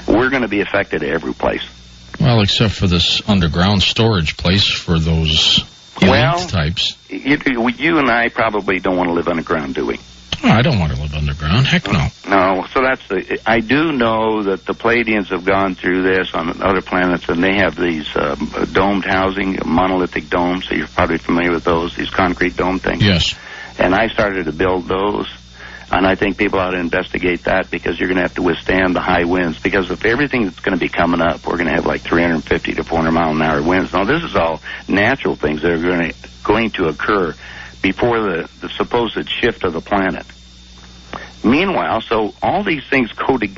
we're going to be affected every place. Well, except for this underground storage place for those elite types. You and I probably don't want to live underground, do we? Oh, I don't want to live underground. Heck no. No, so I do know that the Pleiadians have gone through this on other planets, and they have these domed housing, monolithic domes. So you're probably familiar with those, these concrete dome things. Yes. And I started to build those, and I think people ought to investigate that because you're going to have to withstand the high winds. Because if everything that's going to be coming up, we're going to have like 350 to 400 mile an hour winds. Now, this is all natural things that are going to occur before the supposed shift of the planet. Meanwhile, so all these things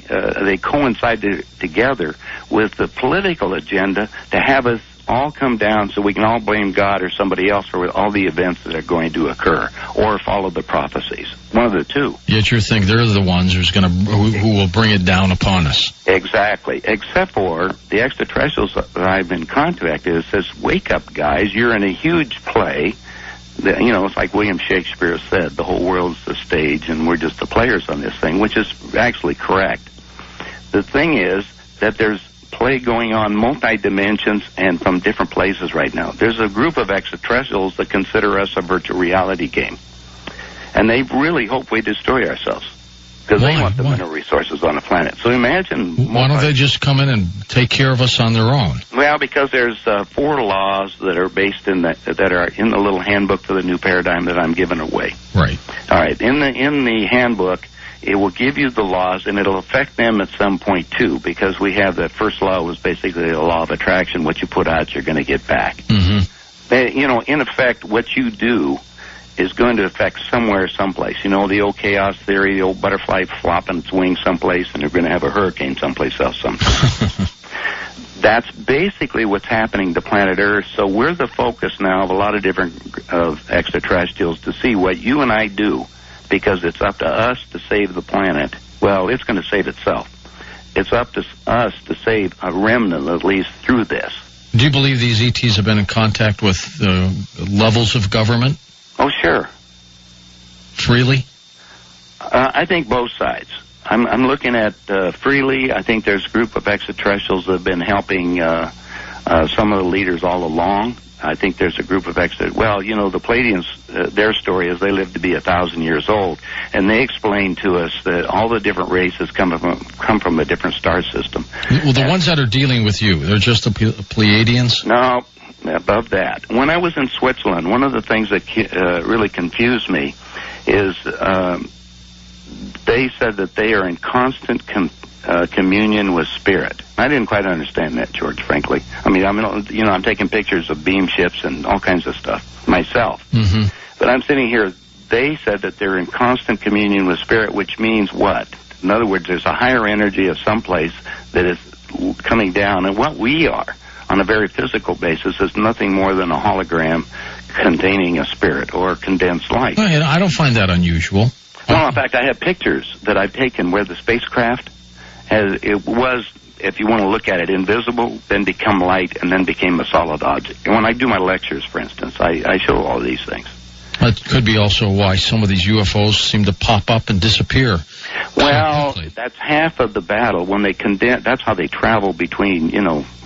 they coincide together with the political agenda to have us all come down so we can all blame God or somebody else for all the events that are going to occur, or follow the prophecies. One of the two. Yet you think they're the ones who will bring it down upon us. Exactly. Except for the extraterrestrials that I've been contacted. It says, wake up, guys. You're in a huge play. It's like William Shakespeare said, the whole world's the stage and we're just the players on this thing, which is actually correct. The thing is that there's play going on multi-dimensions and from different places right now. There's a group of extraterrestrials that consider us a virtual reality game. And they really hope we destroy ourselves. Because they want the mineral resources on the planet. So imagine... Why don't they just come in and take care of us on their own? Well, because there's 4 laws that are based in that are in the little handbook for the new paradigm that I'm giving away. Right. All right. In the handbook, it will give you the laws, and it'll affect them at some point, too, because we have the first law was basically the law of attraction. What you put out, you're going to get back. Mm-hmm. In effect, what you do is going to affect somewhere, someplace. The old chaos theory, the old butterfly flopping its wings someplace, and you're going to have a hurricane someplace else sometime. That's basically what's happening to planet Earth. So we're the focus now of a lot of different extraterrestrials to see what you and I do, because it's up to us to save the planet. Well, it's going to save itself. It's up to us to save a remnant, at least, through this. Do you believe these ETs have been in contact with levels of government? Oh, sure. Freely? I think both sides. I'm looking at freely. I think there's a group of extraterrestrials that have been helping some of the leaders all along. I think there's a group of the Pleiadians, their story is they lived to be 1,000 years old, and they explained to us that all the different races come from a different star system. Well, the ones that are dealing with you, they're just the Pleiadians? No. Above that. When I was in Switzerland, one of the things that really confused me is they said that they are in constant communion with spirit. I didn't quite understand that, George, frankly. I mean, I'm taking pictures of beam ships and all kinds of stuff myself. Mm-hmm. But I'm sitting here, they said that they're in constant communion with spirit, which means what? In other words, there's a higher energy of someplace that is coming down, and what we are on a very physical basis is nothing more than a hologram containing a spirit or condensed light. I don't find that unusual. Well, in fact, I have pictures that I've taken where the spacecraft was, if you want to look at it, invisible, then become light, and then became a solid object. And when I do my lectures, for instance, I show all these things. That could be also why some of these UFOs seem to pop up and disappear. Well, that's half of the battle. When they condense, that's how they travel between,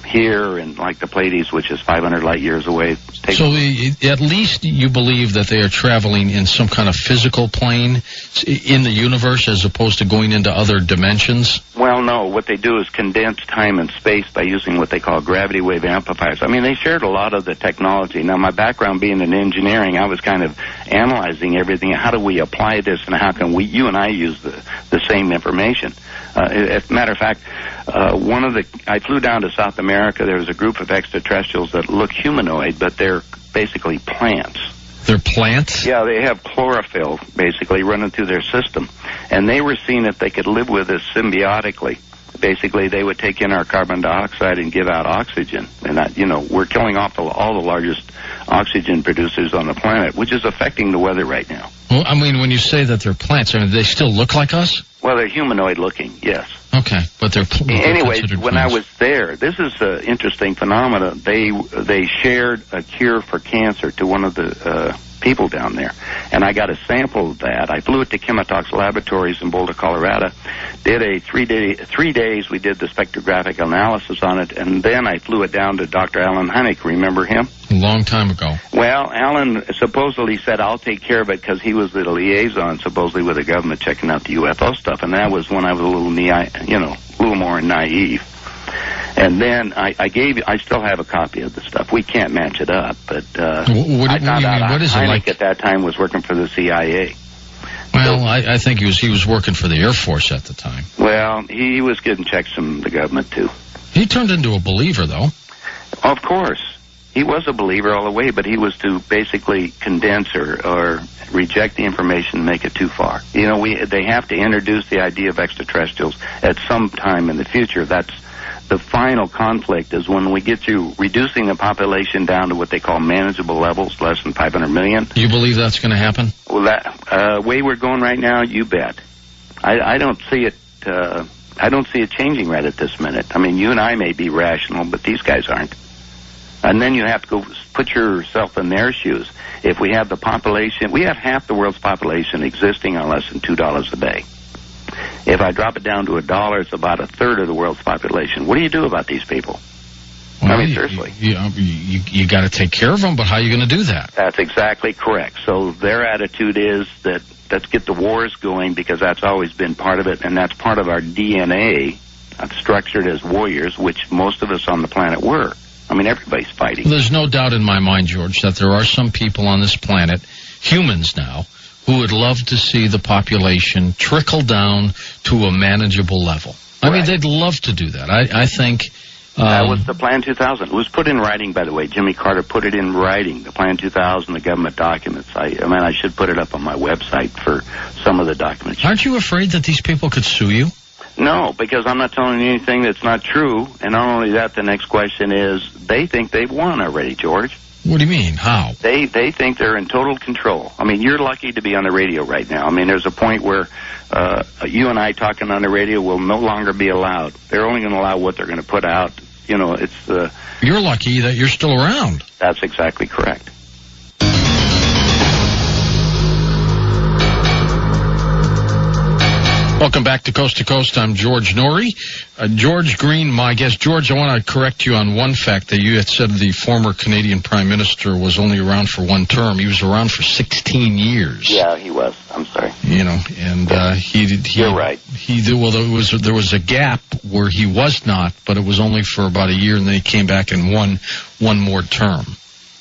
here and like the Pleiades, which is 500 light years away. So at least you believe that they are traveling in some kind of physical plane in the universe as opposed to going into other dimensions? Well, no. What they do is condense time and space by using what they call gravity wave amplifiers. I mean, they shared a lot of the technology. Now, my background being in engineering, I was kind of analyzing everything. How do we apply this, and how can you and I use the same information? As a matter of fact, I flew down to South America. There was a group of extraterrestrials that look humanoid, but they're basically plants. They're plants? Yeah, they have chlorophyll basically running through their system. And they were seeing if they could live with us symbiotically. Basically, they would take in our carbon dioxide and give out oxygen. And, we're killing off all the largest oxygen producers on the planet, which is affecting the weather right now. Well, I mean, when you say that they're plants, they still look like us? Well, they're humanoid looking, yes. Okay, but they're anyway, when plants. I was there, this is an interesting phenomenon. They shared a cure for cancer to one of the people down there. And I got a sample of that. I flew it to Chemitox Laboratories in Boulder, Colorado. Did a 3 days, we did the spectrographic analysis on it, and then I flew it down to Dr. Alan Hynek. Remember him? A long time ago. Well, Alan supposedly said, I'll take care of it, because he was the liaison, supposedly, with the government checking out the UFO stuff, and that was when I was a little more naive. And then I still have a copy of the stuff. We can't match it up, but what do you mean? What is it Hynek like? At that time was working for the CIA. Well, I think he was working for the Air Force at the time. Well, he was getting checks from the government, too. He turned into a believer, though. Of course. He was a believer all the way, but he was to basically condense or reject the information and make it too far. You know, they have to introduce the idea of extraterrestrials at some time in the future. That's the final conflict, is when we get to reducing the population down to what they call manageable levels, less than 500 million. You believe that's going to happen? Well, that way we're going right now, you bet. I don't see it. I don't see it changing right at this minute. I mean, you and I may be rational, but these guys aren't. And then you have to go put yourself in their shoes. If we have the population, we have half the world's population existing on less than $2 a day. If I drop it down to $1, it's about a third of the world's population. What do you do about these people? Well, I mean, seriously. You got to take care of them, but how are you going to do that? That's exactly correct. So their attitude is that let's get the wars going, because that's always been part of it, and that's part of our DNA, structured as warriors, which most of us on the planet were. I mean, everybody's fighting. There's no doubt in my mind, George, that there are some people on this planet, humans now, who would love to see the population trickle down to a manageable level. I mean, they'd love to do that. I think... that was the Plan 2000. It was put in writing, by the way. Jimmy Carter put it in writing, the Plan 2000, the government documents. I should put it up on my website for some of the documents. Aren't you afraid that these people could sue you? No, because I'm not telling you anything that's not true. And not only that, the next question is, they think they've won already, George. What do you mean? How? They think they're in total control. I mean, you're lucky to be on the radio right now. I mean, there's a point where you and I talking on the radio will no longer be allowed. They're only going to allow what they're going to put out. You know, it's... You're lucky that you're still around. That's exactly correct. Welcome back to Coast. I'm George Norrie. George Green, my guest. George, I want to correct you on one fact that you had said the former Canadian Prime Minister was only around for one term. He was around for 16 years. Yeah, he was. I'm sorry. You know, and You're right. There was a gap where he was not, but it was only for about a year, and then he came back and won one more term.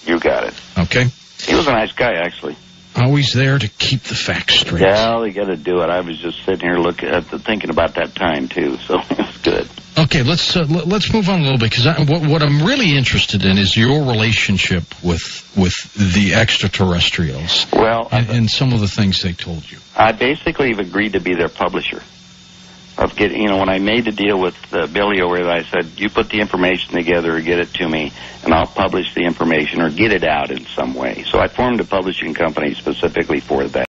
You got it. Okay. He was a nice guy, actually. Always there to keep the facts straight. Yeah, you got to do it. I was just sitting here thinking about that time too, so it's good. Okay, let's move on a little bit, because what I'm really interested in is your relationship with the extraterrestrials. Well, and some of the things they told you. I basically have agreed to be their publisher. When I made the deal with Billy over there, I said, you put the information together or get it to me, and I'll publish the information or get it out in some way. So I formed a publishing company specifically for that.